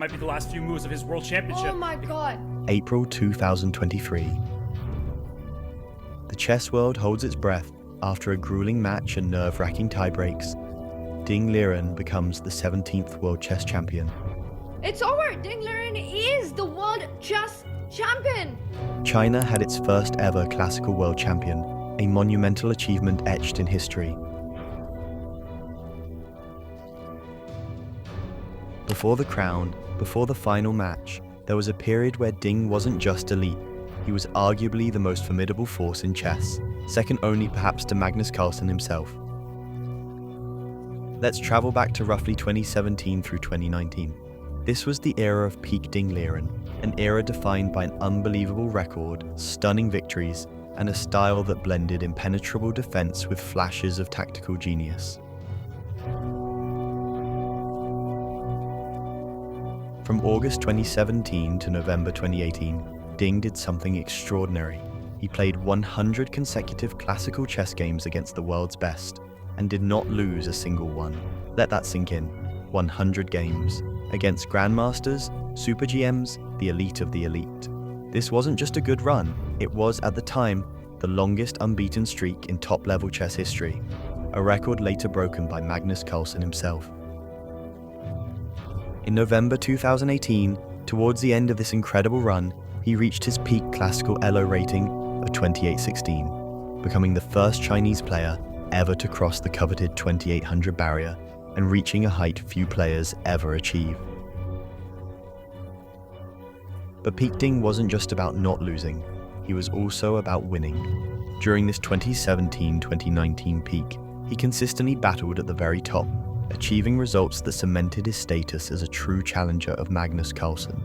Might be the last few moves of his world championship. Oh my god. April 2023. The chess world holds its breath after a grueling match and nerve-wracking tiebreaks. Ding Liren becomes the 17th world chess champion. It's over. Ding Liren is the world chess champion. China had its first ever classical world champion, a monumental achievement etched in history. Before the crown, before the final match, there was a period where Ding wasn't just elite, he was arguably the most formidable force in chess, second only perhaps to Magnus Carlsen himself. Let's travel back to roughly 2017 through 2019. This was the era of peak Ding Liren, an era defined by an unbelievable record, stunning victories, and a style that blended impenetrable defense with flashes of tactical genius. From August 2017 to November 2018, Ding did something extraordinary. He played 100 consecutive classical chess games against the world's best, and did not lose a single one. Let that sink in. 100 games. Against grandmasters, super GMs, the elite of the elite. This wasn't just a good run, it was, at the time, the longest unbeaten streak in top-level chess history, a record later broken by Magnus Carlsen himself. In November 2018, towards the end of this incredible run, he reached his peak classical ELO rating of 2816, becoming the first Chinese player ever to cross the coveted 2800 barrier and reaching a height few players ever achieve. But peak Ding wasn't just about not losing, he was also about winning. During this 2017-2019 peak, he consistently battled at the very top, achieving results that cemented his status as a true challenger of Magnus Carlsen.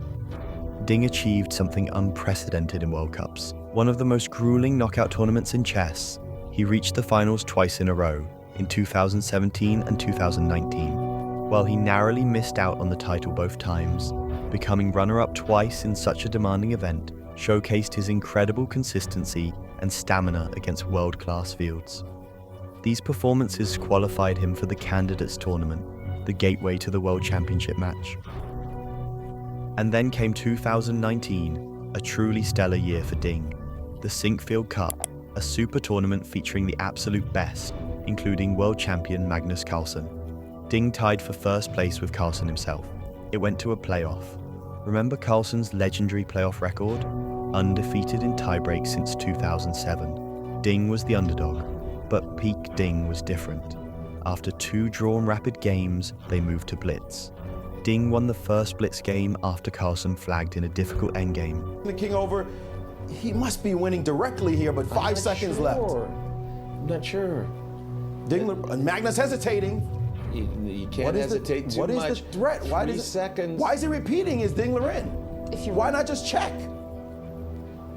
Ding achieved something unprecedented in World Cups, one of the most grueling knockout tournaments in chess. He reached the finals twice in a row, in 2017 and 2019, while he narrowly missed out on the title both times. Becoming runner-up twice in such a demanding event showcased his incredible consistency and stamina against world-class fields. These performances qualified him for the Candidates Tournament, the gateway to the World Championship match. And then came 2019, a truly stellar year for Ding. The Sinquefield Cup, a super tournament featuring the absolute best, including world champion Magnus Carlsen. Ding tied for first place with Carlsen himself. It went to a playoff. Remember Carlsen's legendary playoff record? Undefeated in tiebreak since 2007. Ding was the underdog. But peak Ding was different. After 2 drawn rapid games, they moved to blitz. Ding won the first blitz game after Carlsen flagged in a difficult endgame. The king over, he must be winning directly here, but 5 seconds left. I'm not sure. Magnus hesitating. You can't hesitate too much. What is the threat? Why 3 seconds. Why is he repeating his Ding Liren? Why not just check?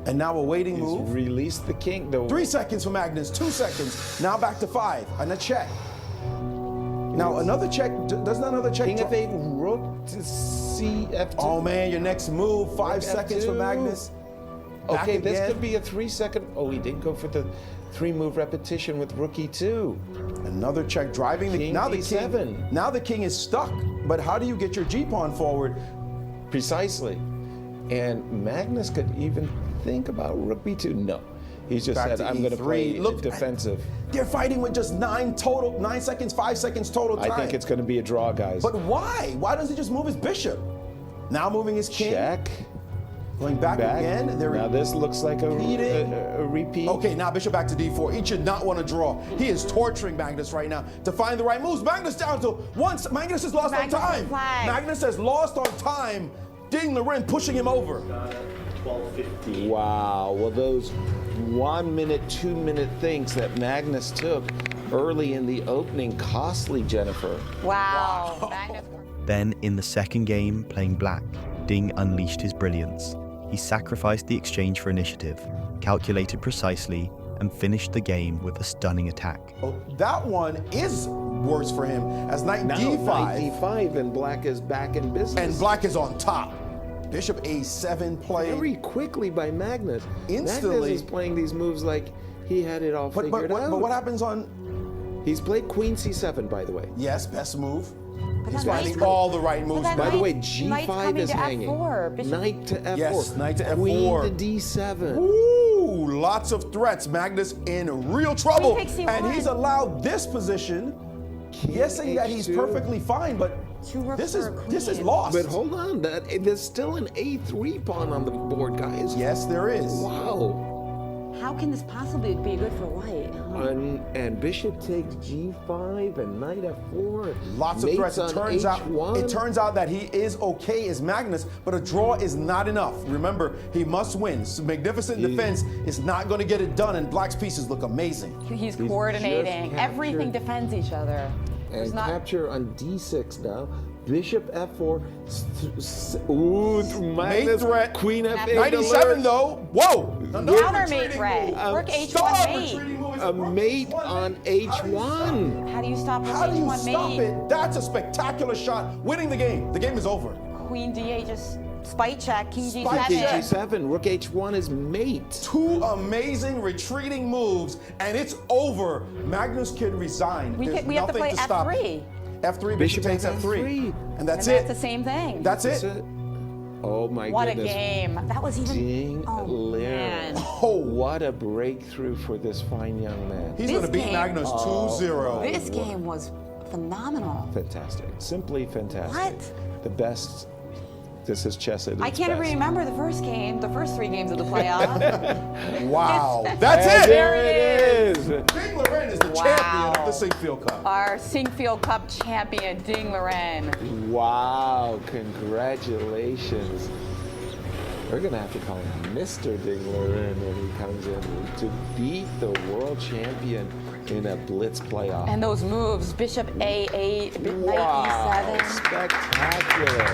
And now a waiting move. Release the king. Though. 3 seconds for Magnus, 2 seconds. Now back to 5, and a check. Now another check, doesn't another check? King f8, rook to cf2. Oh man, your next move, 5 seconds for Magnus. Back Okay, this again. could be a 3 second. Oh, he did go for the 3-move repetition with rook e2. Another check, driving the King now the d7. king. Now the king is stuck. But how do you get your g-pawn forward? Precisely. And Magnus could even think about rook b2. No. He just Back said, to I'm going to E3. play Look, defensive. They're fighting with just 9 seconds, 5 seconds total time. I think it's going to be a draw, guys. But why? Why doesn't he just move his bishop? Now moving his king. Check. Going back again. Now this looks like a repeat. Okay, now bishop back to d4. He should not want to draw. He is torturing Magnus right now to find the right moves. Magnus down to once. Magnus has lost on time. Magnus has lost on time. Ding Liren pushing him over. 12:50. Wow. Well, those 1 minute, 2 minute things that Magnus took early in the opening, costly, Jennifer. Wow. Then, in the second game, playing black, Ding unleashed his brilliance. He sacrificed the exchange for initiative, calculated precisely, and finished the game with a stunning attack. Oh, that one is worse for him as knight Now, d5. knight d5, and black is back in business. And black is on top. Bishop a7 playing. Very quickly by Magnus. Instantly. Magnus is playing these moves like he had it all figured out. But what happens on... He's played queen c7, by the way. Yes, best move. He's finding all the right moves. By the way, knight's G5 coming is to hanging. F4. Bishop- Knight to F4. Yes, knight to F4. Queen to D7. Ooh, lots of threats. Magnus in real trouble. Queen takes C1. And he's allowed this position, guessing that he's H2. perfectly fine, but Two rooks this for a is queen. lost. But hold on, there's still an A3 pawn on the board, guys. Yes, there is. Wow. How can this possibly be good for white? And bishop takes G5 and knight F4. Lots of Mates threats. on H1. It turns out that he is okay as Magnus, but a draw is not enough. Remember, he must win. So magnificent defense is not going to get it done, and Black's pieces look amazing. He's coordinating. just Everything captured- defends each other. And capture on D6 now. Bishop F4. Ooh, Mate Magnus. threat. Queen F8. 97 alert. though. Whoa. Counter mate threat. Rook H1 mate. A mate on H1. How do you stop rook How do you H1 stop mate? it? That's a spectacular shot. Winning the game. The game is over. Queen D8 just spite check. King Spite G7. check. G7. Rook H1 is mate. Two amazing retreating moves, and it's over. Magnus can resign. We There's have to nothing play stop F3. it. F3, bishop takes F3. And that's And it. that's the same thing. That's That's it. it. Oh my What goodness. a game. That was even. Ding Oh, Liren. man. Oh, What a breakthrough for this fine young man. he's This going to beat game- Magnus 2-0. This game was phenomenal. Fantastic. Simply fantastic. What? The best. This is chess at its I can't even best. remember the first game, the first 3 games of the playoff. Wow. That's And it. there it is. Ding Liren is the Wow. champion of the Sinkfield Cup. Our Sinkfield Cup champion, Ding Liren. Wow. Congratulations. We're going to have to call him Mr. Ding Liren when he comes in to beat the world champion in a blitz playoff. And those moves, Bishop A8, Knight Wow. E7. Spectacular.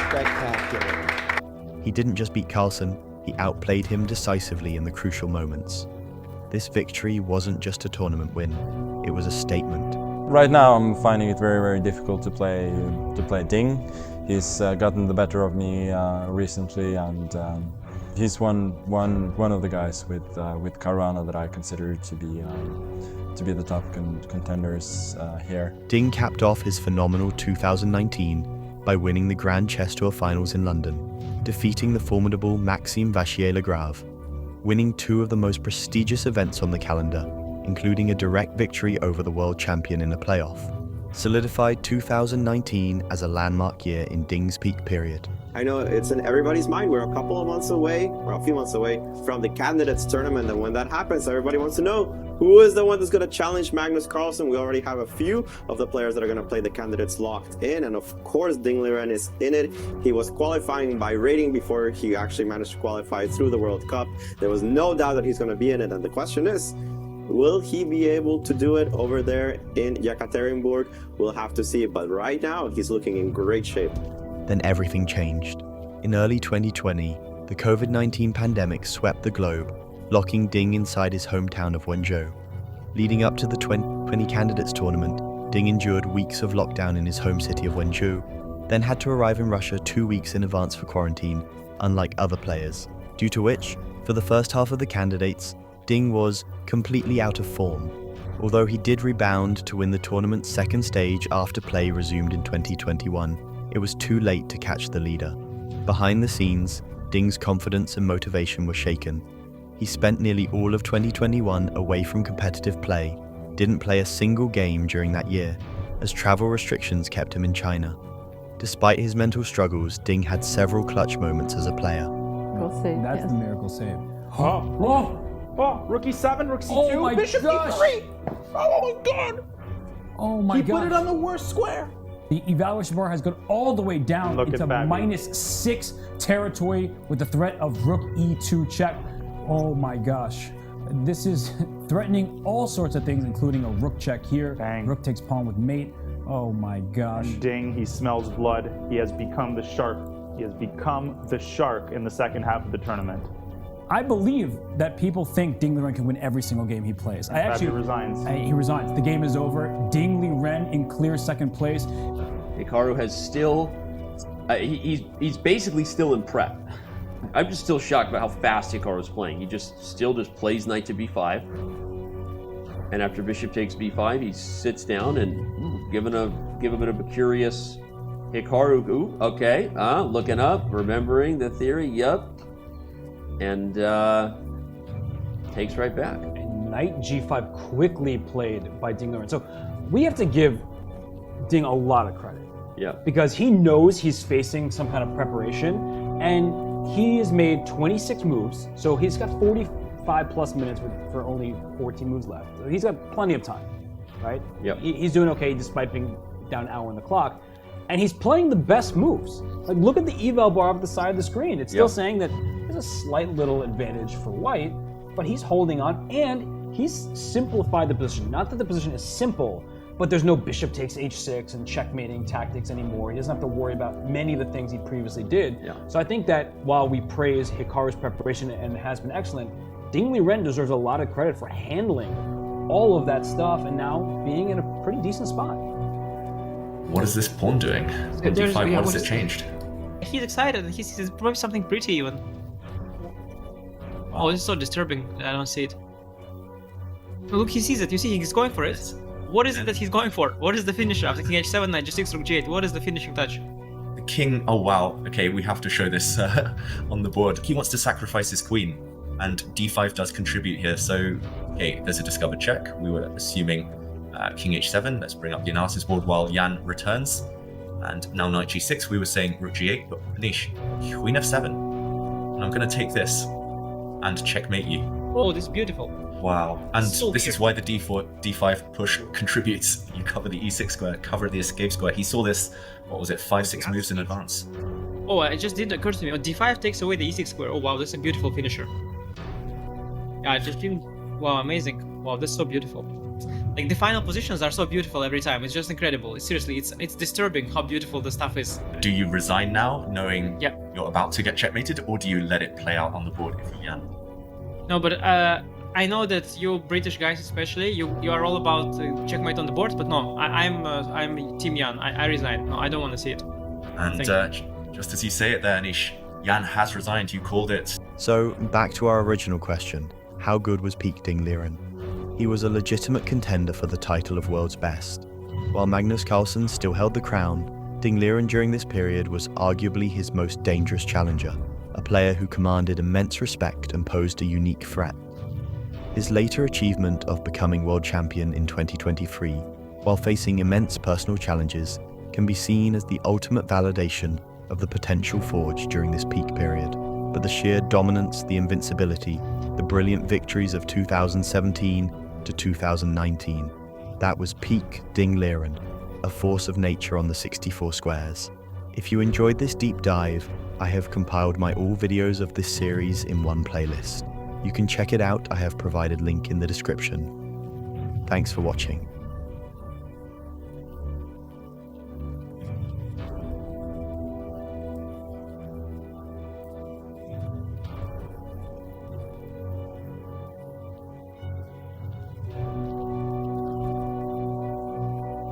Spectacular. He didn't just beat Carlsen, he outplayed him decisively in the crucial moments. This victory wasn't just a tournament win, it was a statement. Right now I'm finding it very, very difficult to play Ding. He's gotten the better of me recently, and he's one of the guys with Caruana that I consider to be the top contenders here. Ding capped off his phenomenal 2019 by winning the Grand Chess Tour finals in London, defeating the formidable Maxime Vachier-Lagrave, winning 2 of the most prestigious events on the calendar, including a direct victory over the world champion in a playoff, solidified 2019 as a landmark year in Ding's peak period. I know it's in everybody's mind. We're a couple of months away, or a few months away, from the candidates tournament. And when that happens, everybody wants to know who is the one that's going to challenge Magnus Carlsen. We already have a few of the players that are going to play the candidates locked in. And of course, Ding Liren is in it. He was qualifying by rating before he actually managed to qualify through the World Cup. There was no doubt that he's going to be in it. And the question is, will he be able to do it over there in Yekaterinburg? We'll have to see. But right now, he's looking in great shape. Then everything changed. In early 2020, the COVID-19 pandemic swept the globe, locking Ding inside his hometown of Wenzhou. Leading up to the 2020 Candidates Tournament, Ding endured weeks of lockdown in his home city of Wenzhou, then had to arrive in Russia 2 weeks in advance for quarantine, unlike other players, due to which, for the first half of the candidates, Ding was completely out of form, although he did rebound to win the tournament's second stage after play resumed in 2021. It was too late to catch the leader. Behind the scenes, Ding's confidence and motivation were shaken. He spent nearly all of 2021 away from competitive play, didn't play a single game during that year, as travel restrictions kept him in China. Despite his mental struggles, Ding had several clutch moments as a player. That's the miracle save. Oh, rook e7, rook c2, Oh my bishop gosh. e3. Oh my god. Oh my He god. put it on the worst square. The evaluation bar has gone all the way down Look into at that. -6 territory with the threat of rook e2 check. Oh my gosh. This is threatening all sorts of things, including a rook check here. Bang. Rook takes pawn with mate. Oh my gosh. Ding, he smells blood. He has become the shark. He has become the shark in the second half of the tournament. I believe that people think Ding Liren can win every single game he plays. He resigns. He resigns. The game is over. Ding Liren in clear second place. Hikaru has still, he's basically still in prep. I'm just still shocked about how fast Hikaru is playing. He still just plays knight to b5, and after bishop takes b5, he sits down and given give a bit of a curious Hikaru. Ooh, okay, looking up, remembering the theory. Yep, and takes right back. Knight G5 quickly played by Ding Liren. So we have to give Ding a lot of credit. Yeah. Because he knows he's facing some kind of preparation, and he has made 26 moves, so he's got 45 plus minutes for only 14 moves left. So he's got plenty of time, right? Yep. He's doing okay despite being down an hour on the clock, and he's playing the best moves. Like, look at the eval bar up the side of the screen. It's still saying that there's a slight little advantage for white, but he's holding on, and he's simplified the position. Not that the position is simple, but there's no bishop takes h6 and checkmating tactics anymore. He doesn't have to worry about many of the things he previously did. Yeah. So I think that while we praise Hikaru's preparation and has been excellent, Ding Liren deserves a lot of credit for handling all of that stuff and now being in a pretty decent spot. What is this pawn doing? At d5, what has it changed? He's excited. He sees probably something pretty even. Oh, this is so disturbing. I don't see it. Look, he sees it. You see, he's going for it. What is it that he's going for? What is the finisher after king h7, knight g6, rook g8? What is the finishing touch? The king, oh wow, okay, we have to show this on the board. He wants to sacrifice his queen, and d5 does contribute here. So, okay, there's a discovered check. We were assuming king h7. Let's bring up the analysis board while Jan returns. And now knight g6, we were saying rook g8, but Manish, queen f7. And I'm going to take this and checkmate you. Oh, this is beautiful. Wow, and So this is why the d5 push contributes. You cover the e6 square, cover the escape square. He saw this, what was it, 5-6 moves in advance. Oh, it just didn't occur to me. Oh, d5 takes away the e6 square. Oh wow, that's a beautiful finisher. Yeah, it just didn't. Wow, amazing. Wow, that's so beautiful. Like, the final positions are so beautiful every time. It's just incredible. Seriously, it's disturbing how beautiful the stuff is. Do you resign now, knowing you're about to get checkmated, or do you let it play out on the board if you can? No, but I know that you British guys especially, you are all about checkmate on the board, but no, I'm Team Jan. I resign. No, I don't want to see it. And just as you say it there, Anish, Jan has resigned. You called it. So back to our original question: how good was peak Ding Liren? He was a legitimate contender for the title of world's best. While Magnus Carlsen still held the crown, Ding Liren during this period was arguably his most dangerous challenger, a player who commanded immense respect and posed a unique threat. His later achievement of becoming world champion in 2023, while facing immense personal challenges, can be seen as the ultimate validation of the potential forged during this peak period. But the sheer dominance, the invincibility, the brilliant victories of 2017 to 2019, that was peak Ding Liren, a force of nature on the 64 squares. If you enjoyed this deep dive, I have compiled my all videos of this series in one playlist. You can check it out, I have provided link in the description. Thanks for watching.